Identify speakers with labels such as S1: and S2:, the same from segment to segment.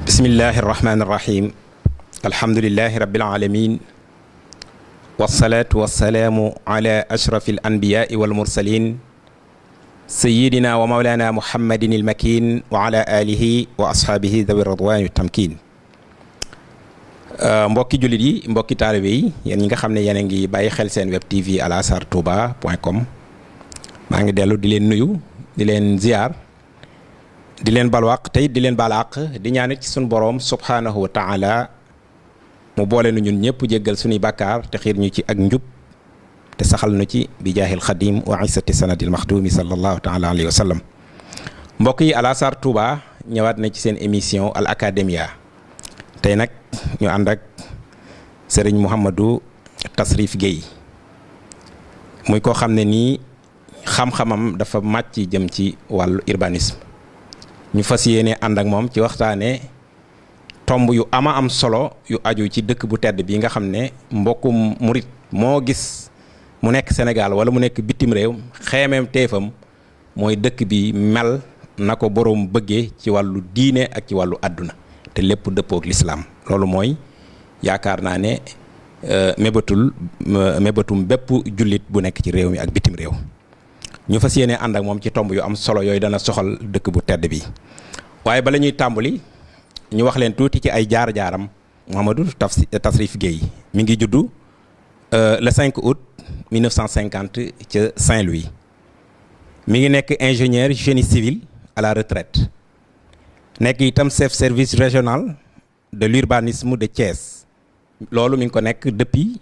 S1: bismillahi irrahmani irrahim alhamdulilahi rabbil alamin wasalaatu wasalaamu ala ashrafi al anbiyaai wal mursalin sayidina wa maulana muhammadin il makin wa ala alihi wa ashaabihi dawi radwani tamkin mbokki jullit yi mbokki taalibe yi yéen ñi nga xam ne yéen a ngi bàyyi xel seen web tv alasartouba.com maa ngi dellu di leen nuyu di leen ziar di leen balwaq tey di leen balaq di ñaanit ci suñu boroom subhaanahu wa taala mu boole nu ñun ñëpp jéggal suñuy bàkkaar te xiir ñu ci ak njub te saxal nu ci bi jaahil xadim wa isati sanadil maxdumi sallallahu taala alayhi wa sallam. mbokk yi Alasar Touba ñëwaat na ci seen émission al academia tey nag ñu ànd ak Serigne Mouhamadou Tasrif Gueye muy koo xam ne nii xam-xamam dafa màcc jëm ci wàllu urbanisme. ñu fas yéene ànd ak moom ci waxtaane tomb yu ama am solo yu aju ci dëkk bu tedd bi nga xam ne mbokkum murit moo gis mu nekk Sénégal wala mu nekk bitim réew xeemeem teefam mooy dëkk bi mel na ko boroom bëggee ci wàllu diine ak ci wàllu àdduna te lépp dëppook lislaam loolu mooy yaakaar naa ne mébatum bépp jullit bu nekk ci réew mi ak bitim réew ñu fas yéene ànd ak moom ci tomb yu am solo yooyu dana soxal dëkk bu tedd bi waaye bala ñuy tàmbali ñu wax leen tuuti ci ay jaar-jaaram. Mouhamadou Tasrif Gueye mi ngi juddu le 5 août 1950 ca Saint-Louis mi ngi nekk ingénieur génie civil à la retraite nekk itam chef service régional de l'urbanisme de Thiès loolu mi ngi ko nekk depuis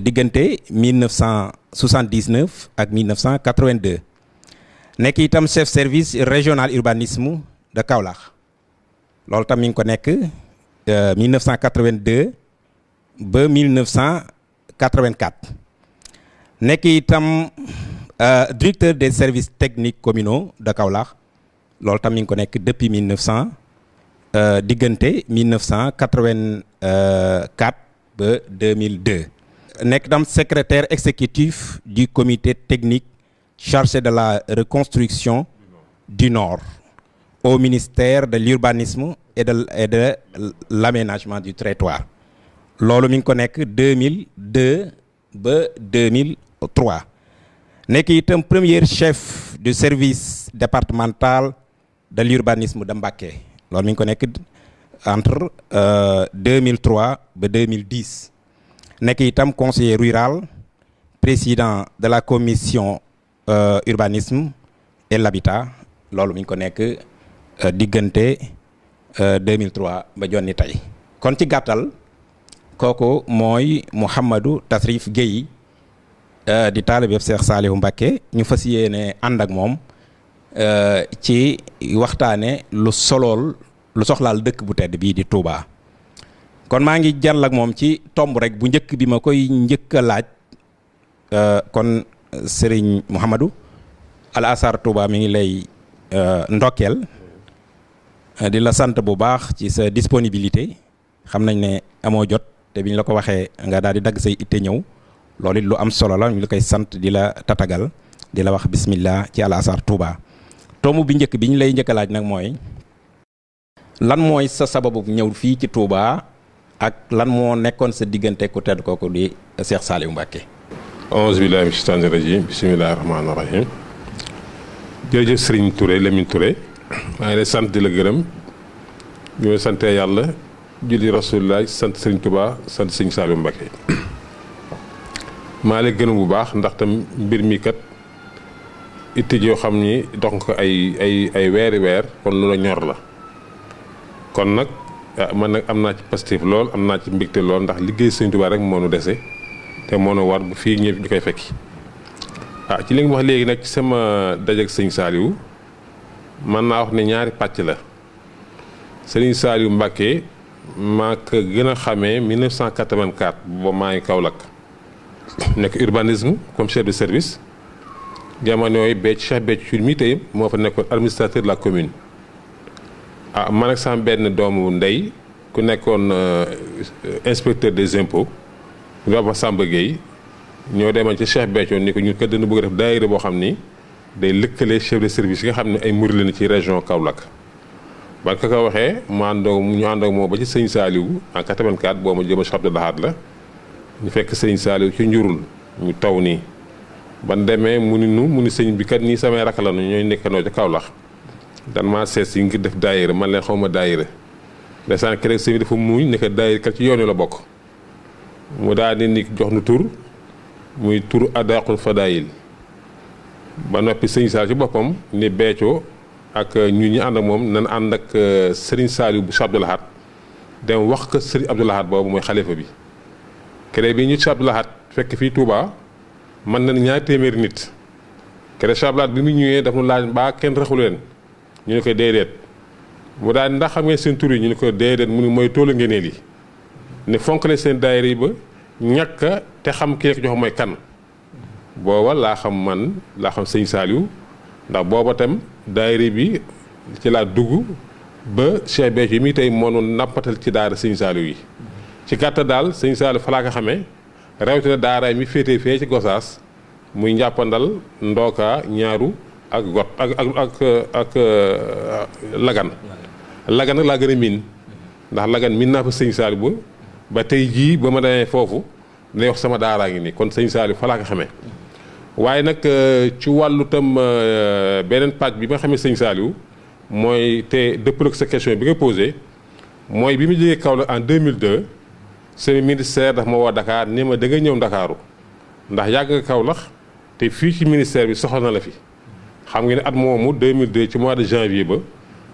S1: diggante 1979 ak 1982 nekk itam chef service régional urbanisme de Kaolack loolu tam mi ngi ko nekk 1982 ba 1984 nekk itam directeur des services techniques communaux de Kaolack loolu tam mi ngi ko nekk depuis diggante 1984 ba 2002. nekk tam secrétaire exécutif du comité technique chargé de la reconstruction du Nord au ministère de l'urbanisme et de l'aménagement du territoire loolu mi ngi ko nekk 2002 ba 2003 nekk itam premier chef du service départemental de l'urbanisme de Mbacké loolu mi ngi ko nekk entre 2003 ba 2010 nekk itam conseiller rural président de la commission urbanisme et l'habitat loolu mi ngi ko nekk diggante 2003 ba jonni tey kon ci gàttal kooku mooy Mouhamadou Tasrif Gueye di taalibe Cheikh Saliou Mbacké ñu fas yéene ànd ak moom ci waxtaane lu soxlaal dëkk bu tedd bii di Touba. kon maa ngi jàll ak moom ci tomb rek bu njëkk bi ma koy njëkk a laaj kon Serigne Mouhamadou Alasar Touba mi ngi lay ndokkeel di la sant bu baax ci sa disponibilité xam nañ ne amoo jot te biñ la ko waxee nga daal di dagg say itte ñëw loolu it lu am solo la ñu la koy sant di la tatagal di la wax bismillah ci Alasar Touba. tomb bi njëkk bi ñu lay njëkk a laaj nag mooy lan mooy sa sababu ñëw fii ci Touba ak lan moo nekkoon sa diggante ku tedd kooku di Cheikh Saliou Mbacké.
S2: auzu billahi mina shaytaani rajim bismillahi rahmaani rahim. jërëjëf Serigne Touré Lamine Touré maa ngi lay sant di la gërëm ñoo sante yàlla julli rasulullah sant Serigne Touba sant Serigne Saliou Mbacké maa lay gërëm bu baax ndax tam mbir mi kat itte yoo xam ni dox nga ko ay weeri weer kon lu la ñor la kon nag man nag am naa ci positif lool am naa ci mbégte lool ndax liggéey Serigne Touba rek moo nu dese te moo nu war bu fii ñëw ñu koy fekki. ci li nga wax léegi nag ci sama dajeek sëñ Saliou man naa wax ne ñaari pàcc la Serigne Saliou Mbacké maa ko gën a xamee 1984 booba maa ngi Kaolack nekk urbanisme comme chef de service jamono yooyu Cheikh Béthio mi tey moo fa nekkoon administrateur de la commune. man ak sama benn doomu ndey ku nekkoon inspecteur des impôts ñu wax Samba Gueye ñoo demoon ci Cheikh Béthio ni ko ñun kat dañu bëgg a def daayira boo xam ni day lëkkale chef de service yi nga xam ne ay murid lañu ci région Kaolack ba ka ko waxee mu ñu àndoo moo ba ci sëñ Saliou en 84 boo ma jëm Cheikh Abdou Lahad la ñu fekk sëñ Saliou ci njurul ñu taw nii ban demee mu ni sëñ bi kat nii samay rakk la ñooy nekkandoo ca Kaolack dan maa seet si ngir def daayira man leen xaw ma daayira ndeysaan keroog sëñ bi dafa muuñ ne daayira kat ci yoon wi la bokk mu daal di ni jox nu tur muy tur Adaqul Fadaayil ba noppi sëñ Saliou ci boppam ni Béthio ak ñu ànd ak moom nan ànd ak Serigne Saliou bu Cheikh Abdou Lahad dem wax ko Serigne Abdou Lahad boobu mooy xalifa bi keroog bi ñu Cheikh Abdou Lahad fekk fii Touba mën na 2 téeméeri nit keroog Cheikh Abdou Lahad bi mu ñëwee daf nu laaj mbaa kenn raxu leen ñu ne ko déedéet mu daal ndax xam ngeen seen tur yi ñu ne ko déedéet mu ni mooy toolu ngeeneel yi ne fonk leen seen daayira yi ba ñàkk te xam ki ko jox mooy kan booba laa xam sëñ Saliou ndax booba tam daayira bi ci laa dugg ba Cheikh Béthio yi mi tey moo noonu nappatal ci daara sëñ Saliou yi ci gàttal daal sëñ Saliou fa laa ko xamee rawatina daaraay mi féetee fee ci Gosaas muy njàppandal ndooka ñaaru ak got ak lagan nag laa gën a miin ndax lagan miin naa fa sëñ Saliou ba tey jii ba ma demee foofu day wax sama daaraa ngi nii kon sëñ Saliou fa laa ko xamee waaye nag ci wàllu tam beneen pàcc bi ma xamee sëñ Saliou mooy te dëppal ak sa question bi nga posé mooy bi mu jógee Kaolack en 2002 seen ministère daf ma woo Dakar ni ma da nga ñëw Ndakaaru ndax yàgg nga Kaolack te fii ci ministère bi soxla na la fi xam nga ne at moomu 2002 ci mois de janvier ba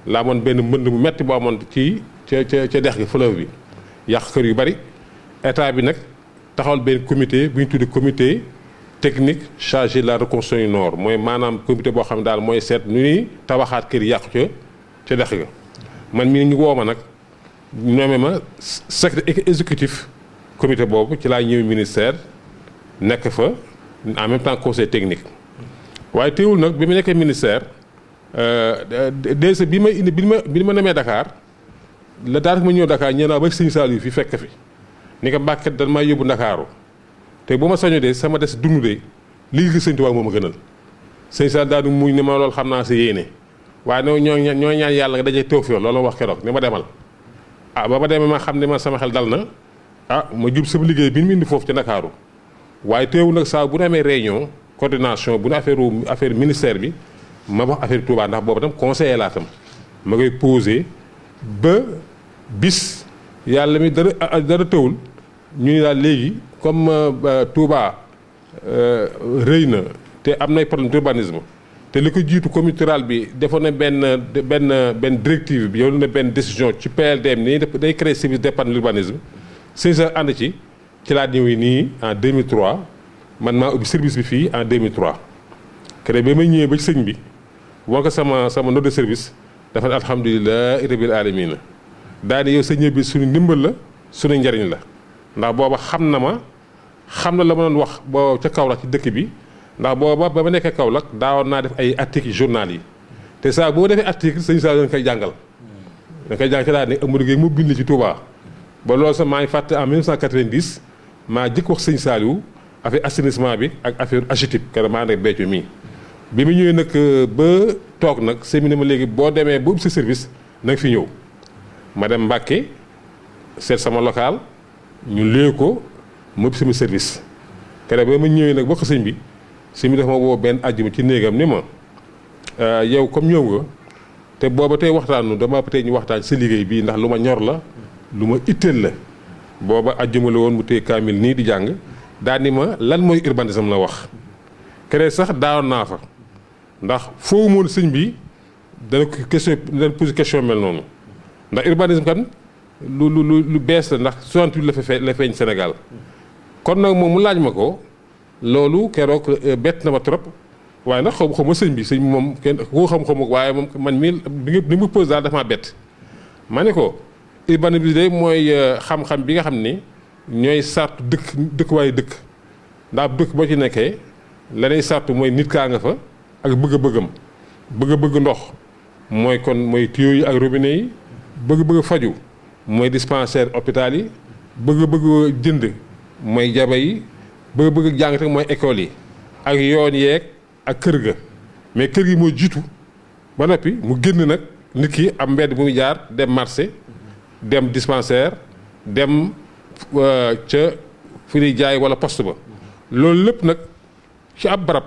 S2: laa amoon benn mbënd mu metti boo amoon ci ca dex gi fleuve bi yàq kër yu bari état bi nag taxawal benn comité bu ñu tuddee comité technique chargé de la reconstruction nord mooy maanaam comité boo xam ne daal mooy seet nu ñuy tabaxaat kër yi yàqu ca dex ga man mii ñu woo ma nag nommé ma secrétaire exécutif comité boobu ci laa ñëw ministère nekk fa en même temps conseil technique waaye teewul nag bi ma nekkee ministère bi ma indi bi ma nemee Dakar la daanaka ma ñëw Dakar ñëw naa ba sëñ Saliou fi fekk fi ni ko Mbàkke dañ maa yóbbu Ndakaaru te bu ma sañu de sama des dund de lii gi sëñ Tuubaa moo ma gënal sëñ Saliou daal di muñ ne ma loolu xam naa sa yéene waaye nag ñoo ñaan yàlla nga dajee tawfeex loolu wax keroog ni ma demal ba ma demee ma xam ne ma sama xel dal na ma jub sama liggéey bi mu indi foofu ci Ndakaaru waaye teewu nag saa bu ñu amee réunion coordination bu ñu affaire ministère bi ma wax affaire Touba ndax boobu tam conseiller laa tam ma koy posé ba bis yàlla mi dara tëwul ñu ni daal léegi comme Touba rëy na te am nay problème d'urbanisme te li ko jiitu comité rural bi defoon na benn directive bi yow na benn décision ci PLDM nii day créer service d'épargne l'urbanisme sëñ sa ànd ci laa ñëwee nii en 2003 man maa ubbi service bi fii en 2003 kere ba may ñëwee ba ci sëñ bi woo ko sama note de service dafa ne alhamdulilah rabbil alamin daani yow sa ñëw bi suñu ndimbal la suñu njariñ la ndax booba xam na la ma doon wax boo ca Kaolack ci dëkk bi ndax booba ba ma nekkee Kaolack daawoon naa def ay articles journal yi te saa boo defee article sëñ saa dañ koy jàngal ci daal ne Amadou Gueye mu bind ci Touba ba loolu sax maa ngi fàtte en 1990 maa jëkk wax sëñ Saliou affaire assainissement bi ak affaire AGETIP kër maa nekk Béthio mii bi mu ñëwee nag ba toog nag séminaire ma léegi boo demee ba ubbi sa service na nga fi ñëw ma dem Mbàkke seet sama local ñu léegi ko mu ubbi sama service kere ba ma ñëwee nag bokk sëñ bi dafa ma woo benn àjjuma ci néegam ni ma yow comme ñëw nga te booba tey waxtaanu dama tey ñu waxtaan sa liggéey bii ndax lu ma ñor la lu ma itteel la booba àjjuma la woon mu téye kaamil nii di jàng daal ni ma lan mooy urbanisme la wax kere sax daawoon naa fa ndax foofu moon sëñ bi dana posé question mel noonu ndax urbanisme kan lu bees la ndax 68 la feeñ Sénégal kon nag moom mu laaj ma ko loolu keroog bett na ma trop waaye nag xaw ma sëñ bi moom kenn koo xam-xam waaye moom man mii bi mu posé daal dafa maa bett ma ne ko urbanisme bi de mooy xam-xam bi nga xam ni ñooy sartu dëkkuwaayu dëkk ndax dëkk boo ci nekkee lanay sartu mooy nit kaa nga fa ak bëgg-bëggam bëgg ndox mooy tuyau yi ak robinet yi bëgg faju mooy dispensaire hôpital yi bëgg jënd mooy jaba yi bëgg jàng te mooy école yi ak yoon yeeg ak kër ga mais kër gi moo jiitu ba noppi mu génn nag nit ki am mbedd bu muy jaar dem marché dem dispensaire dem ca fi ñuy jaay wala poste ba loolu lépp nag ci ab barab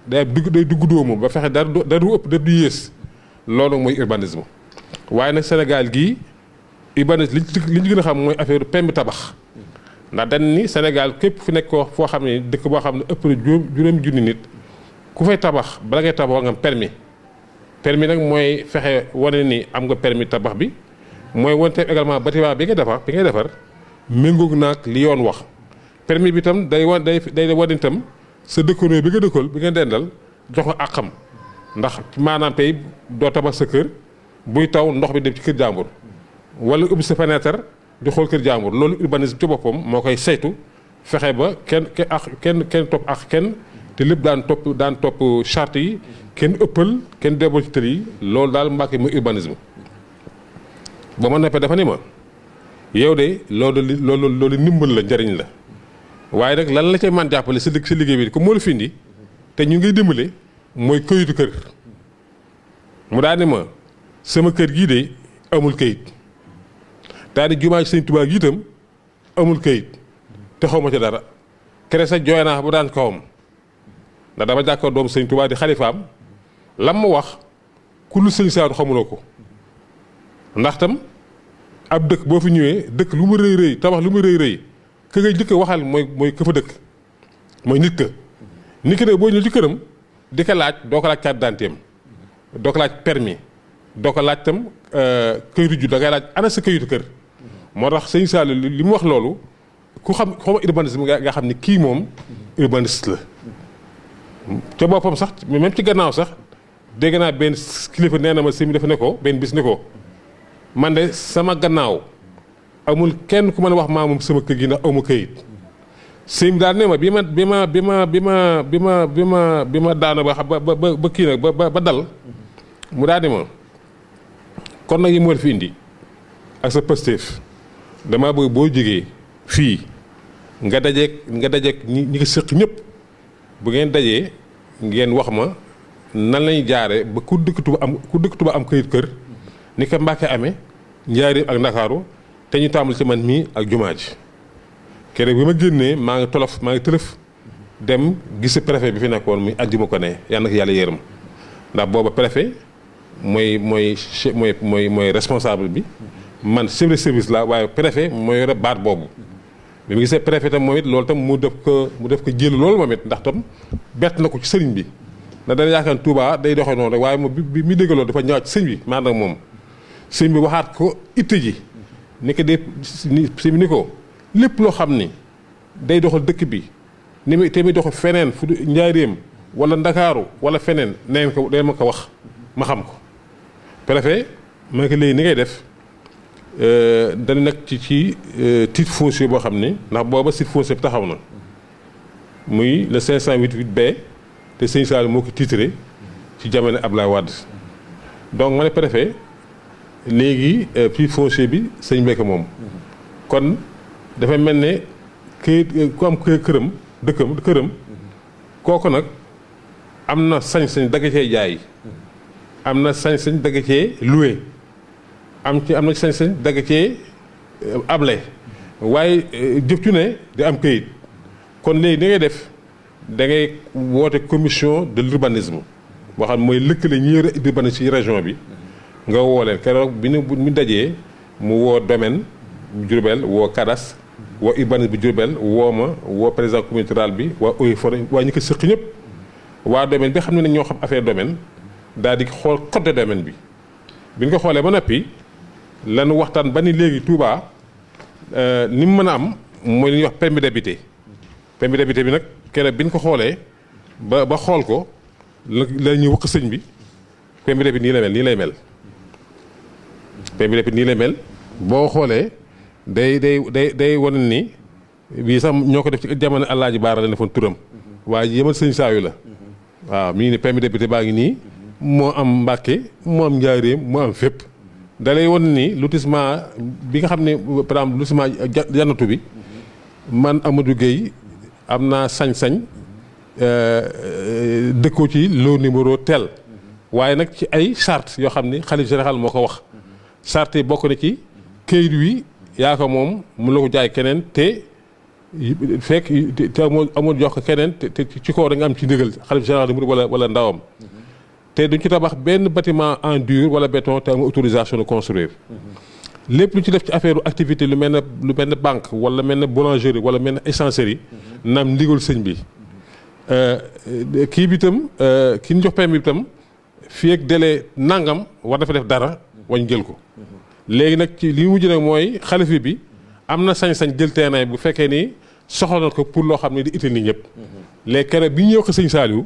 S2: day dugg dóomu ba fexe dara du ëpp dara du yées loolu mooy urbanisme. waaye nag Sénégal gii urbanisme li ñu gën a xam mooy affaire permis tabax ndax dañ ni Sénégal képp fi nekk ko foo xam ne dëkk boo xam ne ëpp na juróomi junni nit ku fay tabax bala ngay tabax nga am permis. permis nag mooy fexe wane ni am nga permis tabax bi mooy wante également bâtiment bi ngay defar méngoog naag li yoon wax. permis bi itam day wane itam sa dëkkandoo bi nga dëkkal bi nga dendal jox ko àqam ndax maanaam tey doo tabax sa kër buy taw ndox bi dem ci kër jàmbur wala ubbi sa fenêtre di xool kër jàmbur loolu urbanisme ci boppam moo koy saytu fexe ba kenn topp ak kenn te lépp daan topp charte yi kenn ëppal kenn débal ci tël yi loolu daal Mbàkke mooy urbanisme. ba ma noppee dafa ni ma yow de loolu ndimbal la njariñ la waaye nag lan la cay man jàppale sa liggéey bi ko moo la fi indi te ñu ngi dimbale mooy këyitu kër mu daal ni ma sama kër gii de amul këyit daal di jumaa ci Sëñ Tuubaa gi itam amul këyit te xaw ma ci dara kere sa jooy naa bu daan kawam ndax dama jàkkoor doomu Sëñ Tuubaa di xalifaam lam ma wax ku lu sëñ Saadu xamuloo ko ndax tam ab dëkk boo fi ñëwee dëkk lu mu rëy rëy tabax lu mu rëy rëy ka ngay jëkk waxal mooy ka fa dëkk mooy nit ka nit ki ne boo ñëw ci këram di ko laaj doo ko laaj carte d'identité doo ko laaj permis doo ko laaj tam këyitu ju da ngay laaj ana sa këyitu kër moo tax sëñ Saadu li mu wax loolu ku xam urbanisme nga xam ni kii moom urbaniste la ca boppam sax même ci gannaaw sax dégg naa benn kilifa nee na ma sëñ bi dafa ne ko benn bis ne ko man de sama gannaaw amul kenn ku mën a wax maa moom sama kër gi ndax amu këyit sëñ bi daal ne ma bi ma daana ba kii nag ba dal mu daal di ma kon nag yi mu war fi indi ak sa Pastef damaa bëgg boo jógee fii nga dajeek ñi ko sëq ñëpp bu ngeen dajee ngeen wax ma nan lañ jaare ba ku dëkk Tuuba am këyit kër ni ko Mbàkke amee Njaaréem ak Ndakaaru te ñu tàmbali ci man mii ak jumaa ji keroog bi ma génnee maa ngi tëlëf dem gis préfet bi fi nekkoon muy àjjuma ko ne yal na ko yàlla yërëm ndax booba préfet mooy responsable bi man chef de service la waaye préfet mooy yore baat boobu bi mu gisee préfet tam moom it loolu tam mu def ko jël loolu moom it ndax tam bett na ko ci sëriñ bi ndax dana yaakaar ne Touba day doxee noonu rek waaye moom bi mi dégg loolu dafa ñëwaat ci sëñ bi maanaam moom sëñ bi waxaat ko itte ji ni ko de sëñ bi ni ko lépp loo xam ni day doxal dëkk bi ni muy te muy doxal feneen fu Njaaréem wala Ndakaaru wala feneen neen ma ko wax ma xam ko préfet ma ne ko léegi ni ngay def dañu nekk ci titre foncier boo xam ni ndax booba titre foncier bi taxaw na muy le 588B te sëñ Saliou moo ko titré ci jamono Abdoulaye Wade donc ma ne préfet léegi titre foncier bi sëñ Mbeke moom kon dafa mel ne këyit ku am këram këram kooku nag am na sañ-sañ dagg cee jaay am na sañ-sañ dagg cee loué am na sañ-sañ dagg cee able waaye jëf cu ne di am këyit kon léegi da ngay def da ngay woote commission de l'urbanisme boo xam ne mooy lëkkale ñi yore urbanisme ci région bi nga woo leen keroog bi mu dajee mu woo domaine Diourbel woo cadastre woo urbanisme bi Diourbel woo ma woo président communauté rurale bi waa eaux et forêts waa ñi ko sëq ñëpp waa domaine bi xam ne ñoo xam affaire domaine daal di xool code de domaine bi ñu ko xoolee ba noppi lanu waxtaan ba ni léegi Touba ni mu mën a am mooy li ñuy wax permis d'habiter permis d'habiter bi nag keroog bi ñu ko xoolee ba xool ko la ñuy wax sëñ bi permis d'habiter nii lay mel permis d'habiter nii lay mel boo xoolee day wane ni bii sax ñoo ko def ci jamono Alaaji Baara la defoon turam waaye yemal sëñ Saayu la waaw mi ngi ne permis d'habiter baa ngi nii moo am Mbàkke moo am Njaaréem moo am fépp da lay wan ni lotissement bi nga xam ne par exemple lotissement Jannatu bi man Amadou Gueye am naa sañ-sañ dëkkoo ci loo numéro tel waaye nag ci ay charte yoo xam ni xalif général moo ko wax charte yi bokk na ci këyit wi yaa ko moom mu la ko jaay keneen te fekk te amul jox ko keneen te ci kaw da nga am ci ndigal xalif général de Mouride wala ndawam te duñ ci tabax benn bâtiment en dur wala béton te am autorisation de construire lépp lu ci def ci affaire activité lu mel ne banque wala mel ne boulangerie wala mel ne essencerie naam ndigal sëñ bi kii bi itam ki ñu jox permis bi itam fii ak délai nangam war dafa def dara wañ jël ko léegi nag ci li mujj nag mooy xalifa bi am na sañ-sañ jël terrain bu fekkee ni soxla na ko pour loo xam ne di itteel ni ñëpp léegi keroog bi ñu ñëw ko sëñ Saliou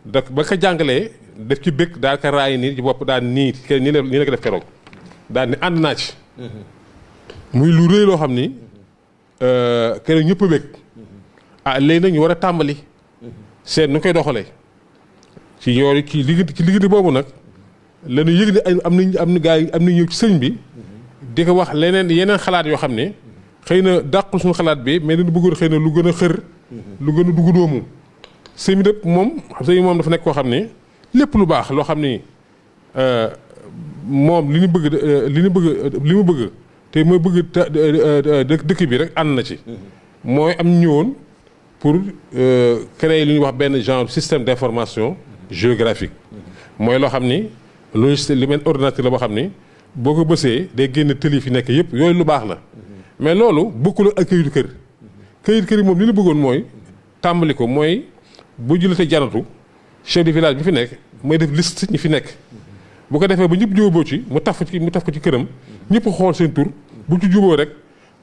S2: da ba ko jàngalee def ci bëgg daal ka raay nii ci bopp daal nii nii la ko def keroog daal ni ànd naa ci muy lu rëy loo xam ni keroog ñëpp a bëgg léegi nag ñu war a tàmbali seet nu koy doxalee ci yooyu ci liggéey boobu nag la ñu yëg ne am na gaa yi am na ñëw ci sëñ bi di ko wax yeneen xalaat yoo xam ne xëy na dàqul suñu xalaat bi mais dañu bëggoon xëy na lu gën a xër lu gën a dugg doomu sëñ bi dëpp moom dafa nekk koo xam ne lépp lu baax loo xam ni moom li mu bëgg te mooy bëgg dëkk bi rek ànd na ci mooy am ñëwoon pour créer lu ñuy wax benn genre système d'information géographique mooy loo xam ni li mel ordinateur la boo xam ni boo ko bësee day génn tëli fi nekk yëpp yooyu lu baax la mais loolu bokkul ak këyitu kër yi moom li la bëggoon mooy tàmbali ko mooy bu jëlatee janatu chef de village bi fi nekk mooy def liste ñi fi nekk bu ko defee ba ñëpp jubóo ci mu taf ko ci këram ñëpp xool seen tur bu ci jubóo rek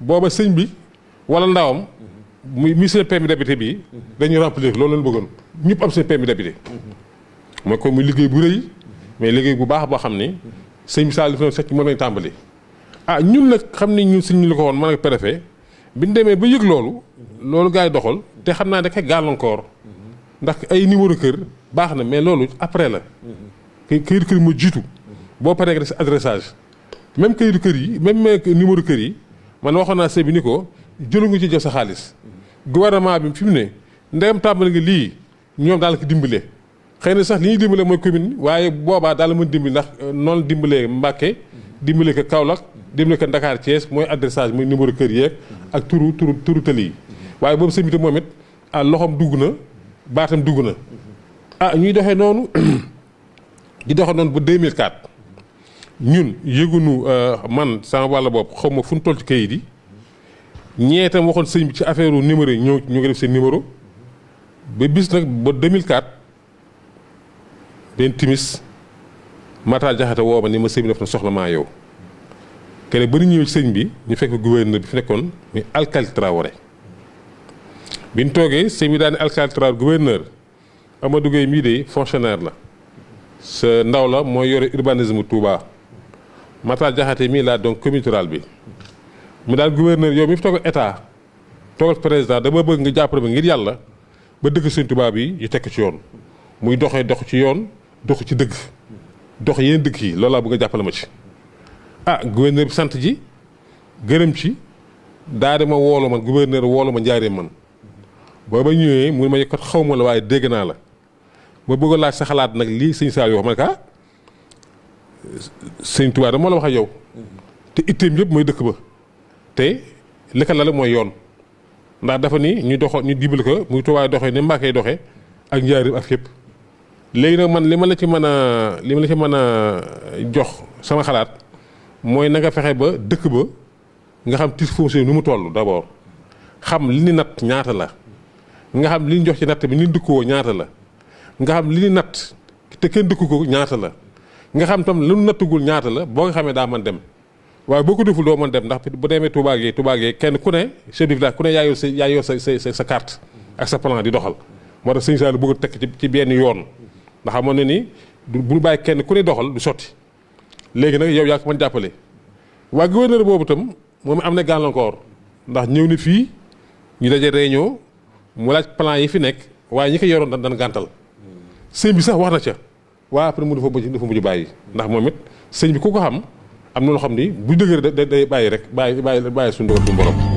S2: booba sëñ bi wala ndawam muy seen permis d'habiter bi dañuy remplir loolu lañ bëggoon ñëpp am seen permis d'habiter mooy ko muy liggéey bu rëy mais liggéey bu baax boo xam ni sëñ bi Sall dafa fekk moom lañ tàmbali ñun nag xam ni ñun sëñ ñu la ko woon man ak préfet bi ñu demee ba yëg loolu gars yi doxal te xam naa da koy gàllankoor ndax ay numéro kër baax na mais loolu après la këyitu kër yi moo jiitu boo paree nga def si adressage même këyitu kër yi même numéro kër yi man waxoon naa sëñ bi ni ko jëlu nga ci jël sa xaalis gouvernement bi fi mu ne ndegam tàmbali nga lii ñoom daal ko dimbale xëy na sax li ñuy dimbale mooy commune waaye boobaa daal la mën dimbali ndax noonu dimbalee Mbàkke dimbale ko Kaolack dimbale ko Dakar Thiès mooy adressage mooy numéro kër yeeg ak turu tëli yi waaye boobu sëñ bi moom it loxoom dugg na baatam dugg na ñuy doxee noonu di doxee noonu ba 2004 ñun yëgunu man sama wàll bopp xaw ma fu ñu toll ci kayit yi ñee itam waxoon sëñ bi ci affaire numéro yi ñu ngi def seen numéro ba bis nag ba 2004 benn timis Matar Jaxate woo ma ni ma sëñ bi def na soxla maa yow kene ba ñu ñëwee ci sëñ bi ñu fekk gouverneur bi fi nekkoon muy Alcali Traoré bi ñu toogee sëñ bi daal ne Alcali Traoré gouverneur Amadou Gueye mii de fonctionnaire la sa ndaw la mooy yore urbanisme Touba Matar Jaxate mii laa donc communauté rurale bi mu daal gouverneur yow mi fi toogal état toogal président dama bëgg nga jàppale ma ngir yàlla ba dëkk sëñ Touba bi yu tekk ci yoon muy dox ci yoon dox ci dëgg dox yeneen dëkk yi loolu laa bëgg nga jàppale ma ci gouverneur bi sant ji gërëm ci daa dama woolu man gouverneur woolu ma njaaree man booba ñëwee mu ne ma kat xaw ma la waaye dégg naa la ma bëgg a laaj sa xalaat nag lii sëñ Saliou wax ma ne ka sëñ Touba dama la wax ak yow te itteem yëpp mooy dëkk ba te li ko lal mooy yoon ndax dafa ni ñu dimbali ko muy Touba doxee ni Mbàkke doxee ak njaareem ak fépp léegi nag man li ma la ci mën a jox sama xalaat mooy na nga fexe ba dëkk ba nga xam titre foncier nu mu toll d'abord xam li ni natt ñaata la nga xam li ñu jox ci natt bi ni ñu dëkkoo ñaata la nga xam li ni natt te kenn dëkku ko ñaata la nga xam tam lu nattugul ñaata la boo nga xamee daa mën dem waaye boo ko deful doo mën dem ndax bu demee Touba Gueye kenn ku ne chef de village ku ne yaa yor sa carte ak sa plan di doxal moo tax sëñ Saliou bëgg a tekk ci benn yoon ndax xamoon na ni bu bàyyi kenn ku ne doxal du sotti léegi nag yow yaa ko mën jàppale waa gouverneur boobu itam moom am na gàllankoor ndax ñëw ni fii ñu daje réunion mu laaj plan yi fi nekk waaye ñi ko yoroon dan gàntal sëñ bi sax wax na ca waaye après mu dafa mujj bàyyi ndax moom it sëñ bi ku ko xam am na loo xam ni bu dëgër day bàyyi rek bàyyi suñu dogal suñu borom